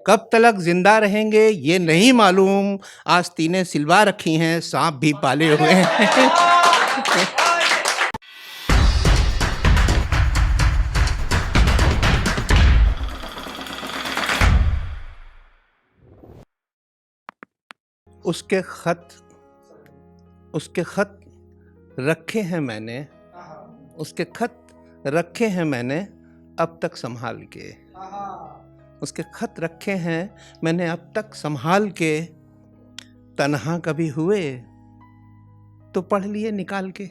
कब तलक जिंदा रहेंगे ये नहीं मालूम, आस्तीनें सिलवा रखी हैं, सांप भी पाले हुए हैं। उसके खत रखे हैं मैंने, उसके खत रखे हैं मैंने अब तक संभाल के। उसके खत रखे हैं मैंने अब तक संभाल के, तन्हा कभी हुए तो पढ़ लिए निकाल के।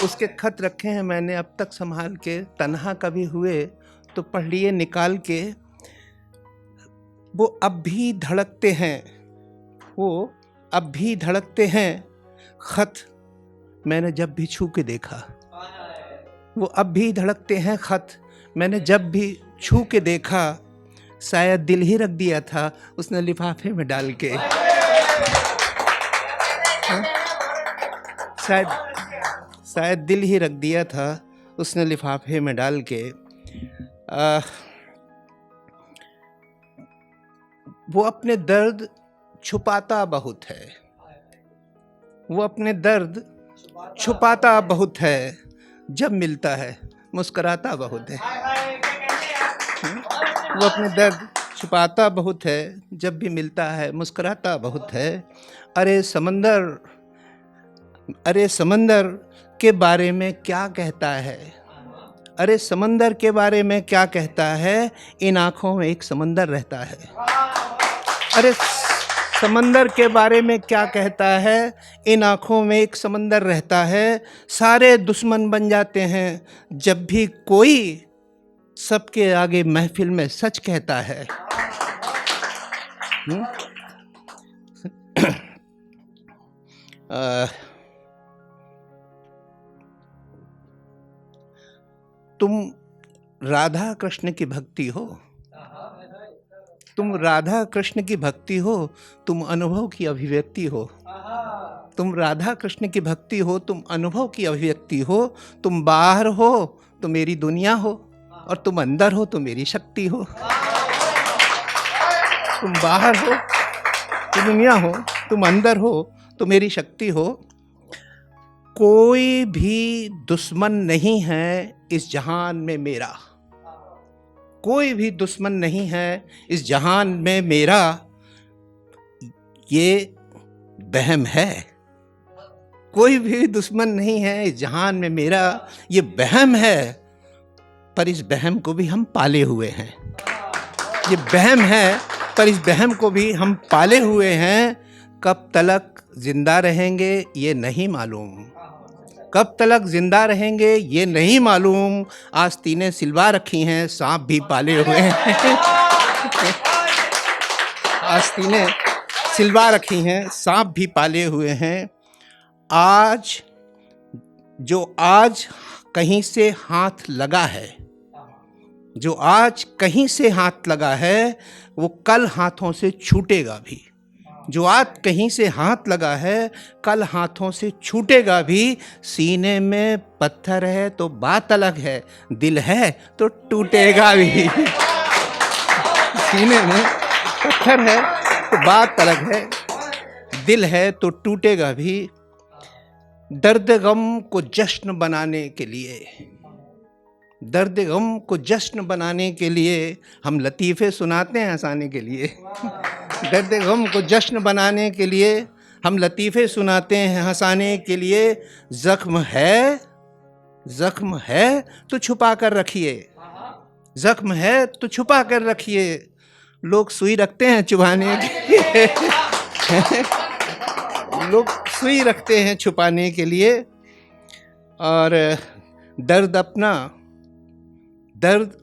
उसके खत रखे हैं मैंने अब तक संभाल के, तन्हा कभी हुए तो पढ़ लिए निकाल के। वो अब भी धड़कते हैं, वो अब भी धड़कते हैं, खत मैंने जब भी छू के देखा। वो अब भी धड़कते हैं खत मैंने जब भी छू के देखा, शायद दिल ही रख दिया था उसने लिफाफे में डाल के। शायद दिल ही रख दिया था उसने लिफाफे में डाल के। वो अपने दर्द छुपाता बहुत है, वो अपने दर्द छुपाता बहुत है, जब मिलता है मुस्कुराता बहुत है। वो अपने दर्द छुपाता बहुत है, जब भी मिलता है मुस्कुराता बहुत है। अरे समंदर के बारे में क्या कहता है, अरे समंदर के बारे में क्या कहता है, इन आँखों में एक समंदर रहता है। अरे समंदर के बारे में क्या कहता है, इन आँखों में एक समंदर रहता है। सारे दुश्मन बन जाते हैं जब भी कोई सबके आगे महफिल में सच कहता है। तुम राधा कृष्ण की भक्ति हो, तुम राधा कृष्ण की भक्ति हो, तुम अनुभव की अभिव्यक्ति हो। तुम राधा कृष्ण की भक्ति हो, तुम अनुभव की अभिव्यक्ति हो। तुम बाहर हो तो मेरी दुनिया हो, और तुम अंदर हो तो मेरी शक्ति हो। तुम बाहर हो तो दुनिया हो, तुम अंदर हो तो मेरी शक्ति हो। कोई भी दुश्मन नहीं है इस जहान में मेरा, कोई भी दुश्मन नहीं है इस जहान में मेरा, ये वहम है। कोई भी दुश्मन नहीं है इस जहान में मेरा, ये वहम है, पर इस वहम को भी हम पाले हुए हैं। ये वहम है, पर इस वहम को भी हम पाले हुए हैं। कब तलक जिंदा रहेंगे ये नहीं मालूम, कब तलक जिंदा रहेंगे ये नहीं मालूम, आस्तीनें सिलवा रखी हैं, सांप भी पाले हुए हैं। आस्तीनें सिलवा रखी हैं, सांप भी पाले हुए हैं। आज कहीं से हाथ लगा है, जो आज कहीं से हाथ लगा है, वो कल हाथों से छूटेगा भी। जो आज कहीं से हाथ लगा है, कल हाथों से छूटेगा भी। सीने में पत्थर है तो बात अलग है, दिल है तो टूटेगा भी। सीने में पत्थर है तो बात अलग है, दिल है तो टूटेगा भी। दर्द गम को जश्न बनाने के लिए, दर्द गम को जश्न बनाने के लिए हम लतीफ़े सुनाते हैं हंसाने के लिए। दर्द गम को जश्न बनाने के लिए हम लतीफ़े सुनाते हैं हंसाने के लिए। ज़ख्म है तो छुपा कर रखिए, ज़ख्म है तो छुपा कर रखिए। लोग सुई रखते हैं चुभाने के लिए। लोग सुई रखते हैं छुपाने के लिए। और दर्द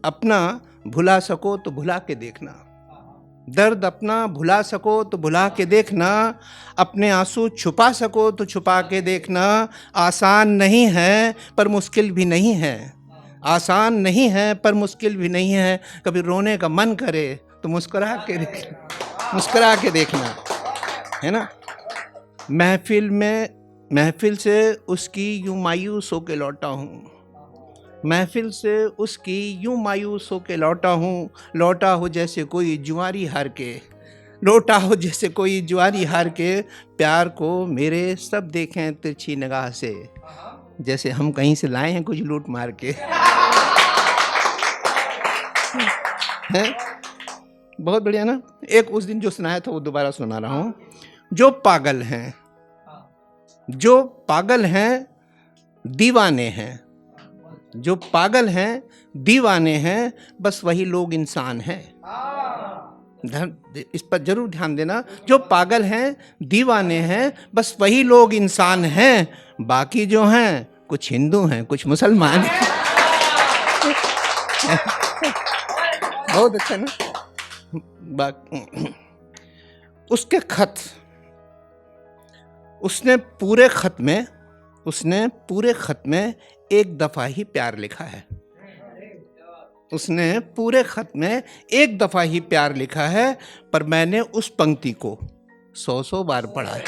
अपना भुला सको तो भुला के देखना, दर्द अपना भुला सको तो भुला के देखना। अपने आंसू छुपा सको तो छुपा के देखना। आसान नहीं है पर मुश्किल भी नहीं है, आसान नहीं है पर मुश्किल भी नहीं है। कभी रोने का मन करे तो मुस्कुरा के देखना, है ना। महफिल से उसकी यूं मायूस होके लौटा हूँ, महफिल से उसकी यूं मायूस होके लौटा हो जैसे कोई जुआरी हार के, लौटा हो जैसे कोई जुआरी हार के, प्यार को मेरे सब देखें तिरछी निगाह से, जैसे हम कहीं से लाए हैं कुछ लूट मार के। हैं? बहुत बढ़िया ना। एक उस दिन जो सुनाया था वो दोबारा सुना रहा हूँ। जो पागल हैं दीवाने हैं, जो पागल हैं दीवाने हैं, बस वही लोग इंसान हैं। इस पर जरूर ध्यान देना। जो पागल हैं दीवाने हैं, बस वही लोग इंसान हैं, बाकी जो हैं कुछ हिंदू हैं कुछ मुसलमान हैं। बहुत अच्छा ना। उसके खत, उसने पूरे खत में एक दफा ही प्यार लिखा है। उसने पूरे खत में एक दफा ही प्यार लिखा है, पर मैंने उस पंक्ति को 100 बार पढ़ा है।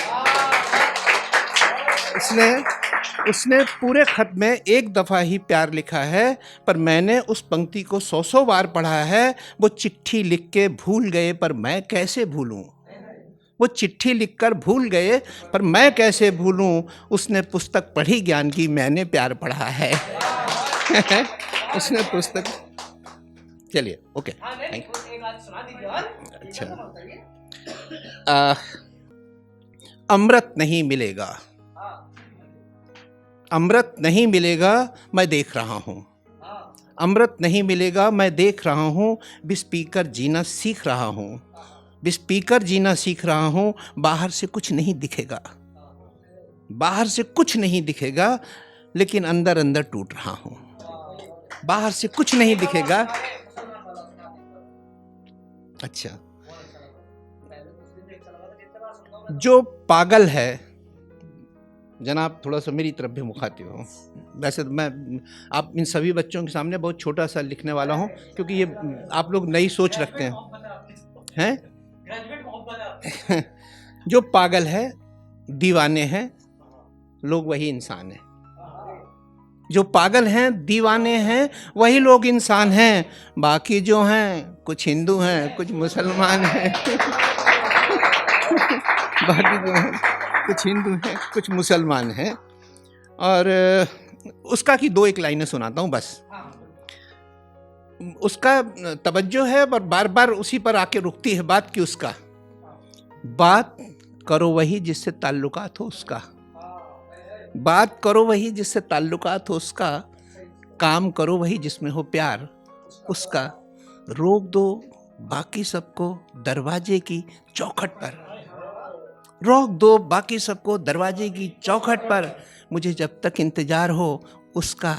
उसने पूरे खत में एक दफा ही प्यार लिखा है, पर मैंने उस पंक्ति को 100 बार पढ़ा है। वो चिट्ठी लिख के भूल गए, पर मैं कैसे भूलूं। वो चिट्ठी लिखकर भूल गए, पर मैं कैसे भूलूं। उसने पुस्तक पढ़ी ज्ञान की, मैंने प्यार पढ़ा है। उसने पुस्तक, चलिए ओके, थैंक यू। अच्छा, अमृत नहीं मिलेगा, अमृत नहीं मिलेगा, मैं देख रहा हूँ। अमृत नहीं मिलेगा, मैं देख रहा हूँ। बिस्पीकर जीना सीख रहा हूँ, बिस्पीकर जीना सीख रहा हूँ। बाहर से कुछ नहीं दिखेगा, बाहर से कुछ नहीं दिखेगा, लेकिन अंदर अंदर टूट रहा हूँ। बाहर से कुछ नहीं दिखेगा। अच्छा, जो पागल है, जनाब थोड़ा सा मेरी तरफ भी मुखातिब हो। वैसे तो मैं आप इन सभी बच्चों के सामने बहुत छोटा सा लिखने वाला हूँ, क्योंकि ये आप लोग नई सोच रखते हैं। जो पागल है दीवाने हैं, लोग वही इंसान हैं। जो पागल हैं दीवाने हैं, वही लोग इंसान हैं, बाकी जो हैं कुछ हिंदू हैं कुछ मुसलमान हैं। बाकी जो हैं कुछ हिंदू हैं कुछ मुसलमान हैं। और उसका की 2-1 लाइनें सुनाता हूँ बस। उसका तवज्जो है पर बार बार उसी पर आके रुकती है बात की। उसका बात करो वही जिससे ताल्लुकात हो उसका, बात करो वही जिससे ताल्लुकात हो उसका, काम करो वही जिसमें हो प्यार उसका। रोक दो बाकी सबको दरवाजे की चौखट पर, रोक दो बाकी सबको दरवाजे की चौखट पर। मुझे जब तक इंतजार हो उसका,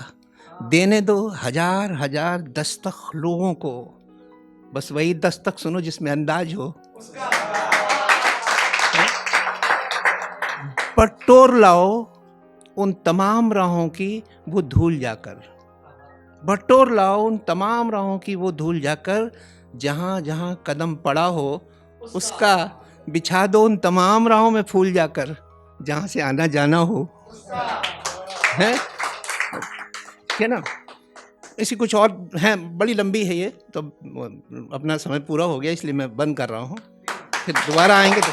देने दो हजार हजार दस्तक लोगों को, बस वही दस्तक सुनो जिसमें अंदाज हो। बटोर लाओ उन तमाम राहों की वो धूल जाकर, बटोर लाओ उन तमाम राहों की वो धूल जाकर। जहाँ जहाँ कदम पड़ा हो उसका, बिछा दो उन तमाम राहों में फूल जाकर, जहाँ से आना जाना हो। है क्या ना। इसी कुछ और है, बड़ी लंबी है ये तो, अपना समय पूरा हो गया इसलिए मैं बंद कर रहा हूँ। फिर दोबारा आएंगे तो